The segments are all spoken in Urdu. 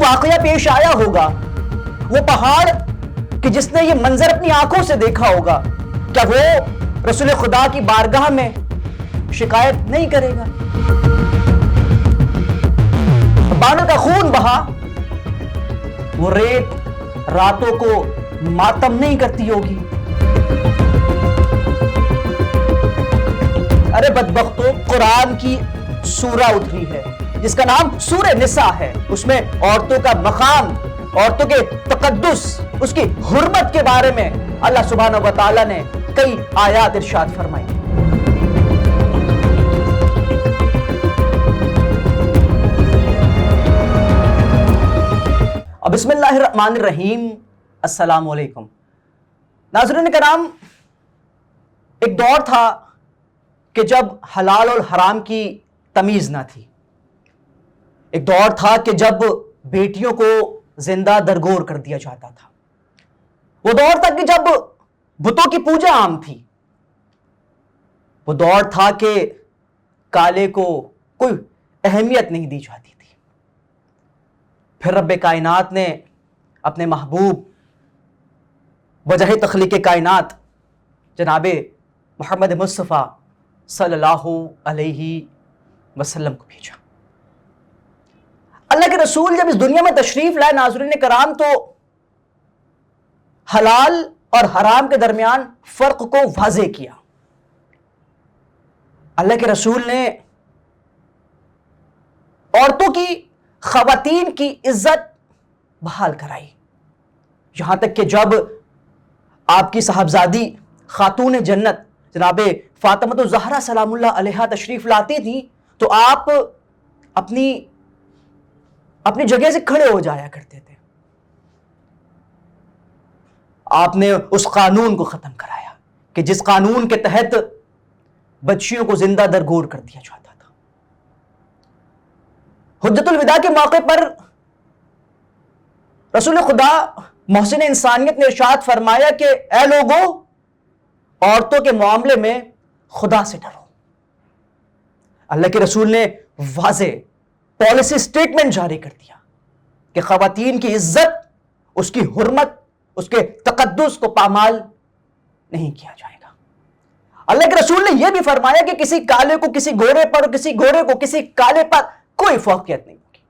واقعہ پیش آیا ہوگا، وہ پہاڑ کہ جس نے یہ منظر اپنی آنکھوں سے دیکھا ہوگا، کیا وہ رسول خدا کی بارگاہ میں شکایت نہیں کرے گا؟ بانو کا خون بہا، وہ ریت راتوں کو ماتم نہیں کرتی ہوگی؟ ارے بدبختو، قرآن کی سورہ اتری ہے جس کا نام سورہ نساء ہے، اس میں عورتوں کا مقام، عورتوں کے تقدس، اس کی حرمت کے بارے میں اللہ سبحانہ و تعالیٰ نے کئی آیات ارشاد فرمائی۔ اب بسم اللہ الرحمن الرحیم، السلام علیکم ناظرین کرام۔ ایک دور تھا کہ جب حلال اور حرام کی تمیز نہ تھی، ایک دور تھا کہ جب بیٹیوں کو زندہ درگور کر دیا جاتا تھا، وہ دور تھا کہ جب بتوں کی پوجا عام تھی، وہ دور تھا کہ کالے کو کوئی اہمیت نہیں دی جاتی تھی۔ پھر رب کائنات نے اپنے محبوب وجہ تخلیق کائنات جناب محمد مصطفیٰ صلی اللہ علیہ وسلم کو بھیجا۔ اللہ کے رسول جب اس دنیا میں تشریف لائے ناظرین کرام، تو حلال اور حرام کے درمیان فرق کو واضح کیا۔ اللہ کے رسول نے عورتوں کی، خواتین کی عزت بحال کرائی، یہاں تک کہ جب آپ کی صاحبزادی خاتون جنت جناب فاطمہ الزہرا سلام اللہ علیہا تشریف لاتی تھی تو آپ اپنی جگہ سے کھڑے ہو جایا کرتے تھے۔ آپ نے اس قانون کو ختم کرایا کہ جس قانون کے تحت بچیوں کو زندہ درگور کر دیا جاتا تھا۔ حجت الوداع کے موقع پر رسول خدا محسن انسانیت نے ارشاد فرمایا کہ اے لوگو، عورتوں کے معاملے میں خدا سے ڈرو۔ اللہ کے رسول نے واضح پالیسی سٹیٹمنٹ جاری کر دیا کہ خواتین کی عزت، اس کی حرمت، اس کے تقدس کو پامال نہیں کیا جائے گا۔ اللہ کے رسول نے یہ بھی فرمایا کہ کسی کالے کو کسی گورے پر، کسی گورے کو کسی کالے پر کوئی فوقیت نہیں ہوگی۔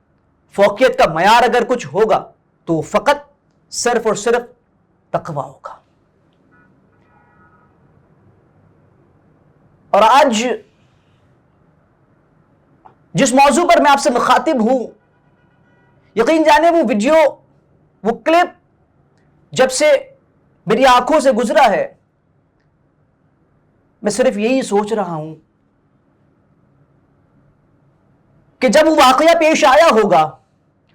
فوقیت کا معیار اگر کچھ ہوگا تو فقط صرف اور صرف تقویٰ ہوگا۔ اور آج جس موضوع پر میں آپ سے مخاطب ہوں، یقین جانے وہ ویڈیو، وہ کلپ جب سے میری آنکھوں سے گزرا ہے، میں صرف یہی سوچ رہا ہوں کہ جب وہ واقعہ پیش آیا ہوگا،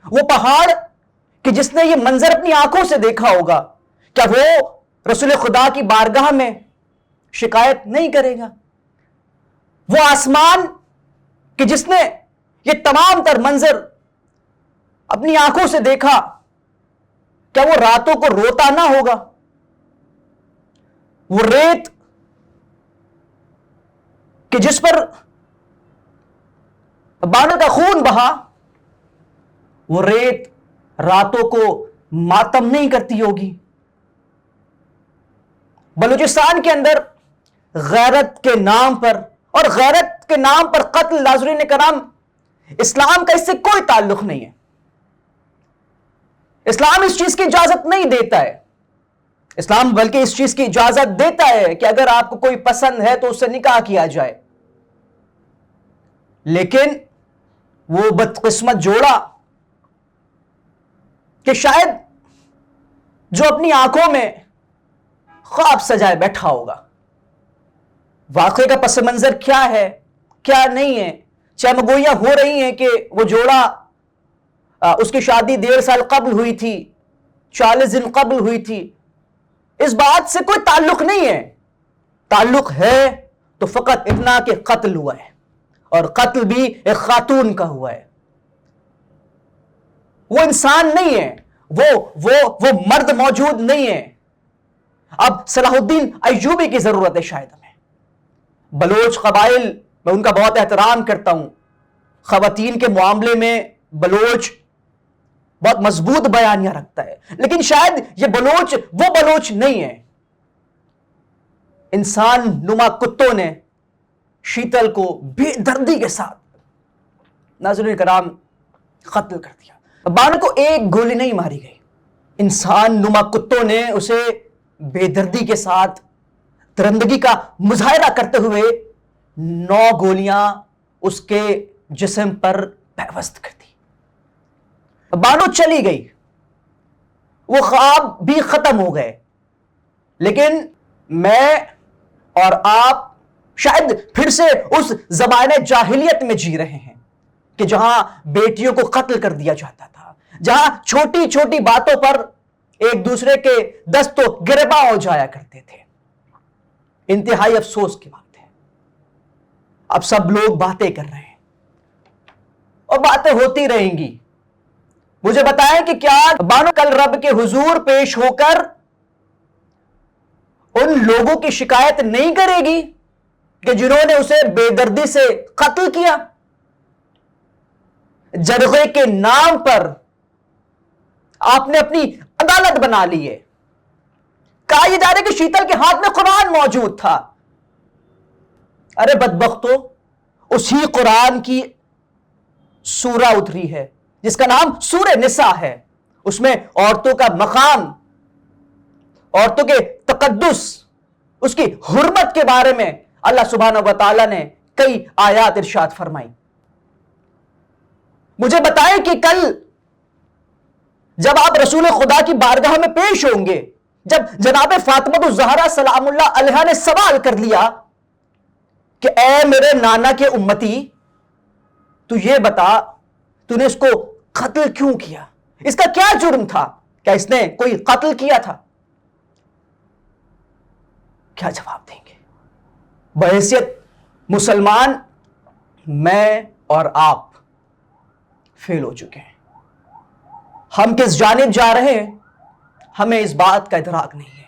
وہ پہاڑ کہ جس نے یہ منظر اپنی آنکھوں سے دیکھا ہوگا، کیا وہ رسول خدا کی بارگاہ میں شکایت نہیں کرے گا؟ وہ آسمان کہ جس نے یہ تمام تر منظر اپنی آنکھوں سے دیکھا، کیا وہ راتوں کو روتا نہ ہوگا؟ وہ ریت کہ جس پر بانو کا خون بہا، وہ ریت راتوں کو ماتم نہیں کرتی ہوگی؟ بلوچستان کے اندر غیرت کے نام پر، اور غیرت کے نام پر قتل، ناظرین کرام، اسلام کا اس سے کوئی تعلق نہیں ہے۔ اسلام اس چیز کی اجازت نہیں دیتا ہے۔ اسلام بلکہ اس چیز کی اجازت دیتا ہے کہ اگر آپ کو کوئی پسند ہے تو اس سے نکاح کیا جائے، لیکن وہ بدقسمت جوڑا کہ شاید جو اپنی آنکھوں میں خواب سجائے بیٹھا ہوگا، واقعے کا پس منظر کیا ہے کیا نہیں ہے، چمگوئیاں ہو رہی ہیں کہ وہ جوڑا اس کی شادی 1.5 سال قبل ہوئی تھی، 40 دن قبل ہوئی تھی، اس بات سے کوئی تعلق نہیں ہے۔ تعلق ہے تو فقط اتنا کہ قتل ہوا ہے، اور قتل بھی ایک خاتون کا ہوا ہے۔ وہ انسان نہیں ہے، وہ مرد موجود نہیں ہے۔ اب صلاح الدین ایوبی کی ضرورت ہے شاید ہمیں۔ بلوچ قبائل، میں ان کا بہت احترام کرتا ہوں، خواتین کے معاملے میں بلوچ بہت مضبوط بیانیہ رکھتا ہے، لیکن شاید یہ بلوچ وہ بلوچ نہیں ہے۔ انسان نما کتوں نے شیتل کو بے دردی کے ساتھ ناظرین کرام قتل کر دیا۔ بانو کو ایک گولی نہیں ماری گئی، انسان نما کتوں نے اسے بے دردی کے ساتھ درندگی کا مظاہرہ کرتے ہوئے 9 گولیاں اس کے جسم پر پیوست کر دی۔ بانو چلی گئی، وہ خواب بھی ختم ہو گئے، لیکن میں اور آپ شاید پھر سے اس زمانے جاہلیت میں جی رہے ہیں کہ جہاں بیٹیوں کو قتل کر دیا جاتا تھا، جہاں چھوٹی چھوٹی باتوں پر ایک دوسرے کے دست و گریباں ہو جایا کرتے تھے۔ انتہائی افسوس کی بات ہے، اب سب لوگ باتیں کر رہے ہیں اور باتیں ہوتی رہیں گی۔ مجھے بتائیں کہ کیا بانو کل رب کے حضور پیش ہو کر ان لوگوں کی شکایت نہیں کرے گی کہ جنہوں نے اسے بے دردی سے قتل کیا؟ جرغے کے نام پر آپ نے اپنی عدالت بنا لی ہے۔ کہا یہ جا رہا ہے کہ شیتل کے ہاتھ میں قرآن موجود تھا۔ ارے بدبختو، اسی قرآن کی سورہ اتری ہے جس کا نام سورہ نساء ہے، اس میں عورتوں کا مقام، عورتوں کے تقدس، اس کی حرمت کے بارے میں اللہ سبحانہ و تعالیٰ نے کئی آیات ارشاد فرمائی۔ مجھے بتائیں کہ کل جب آپ رسول خدا کی بارگاہ میں پیش ہوں گے، جب جناب فاطمہ الزہرا سلام اللہ علیہا نے سوال کر لیا کہ اے میرے نانا کے امتی، تو یہ بتا تو نے اس کو قتل کیوں کیا؟ اس کا کیا جرم تھا؟ کیا اس نے کوئی قتل کیا تھا؟ کیا جواب دیں گے؟ بحیثیت مسلمان میں اور آپ فیل ہو چکے ہیں۔ ہم کس جانب جا رہے ہیں ہمیں اس بات کا ادراک نہیں ہے۔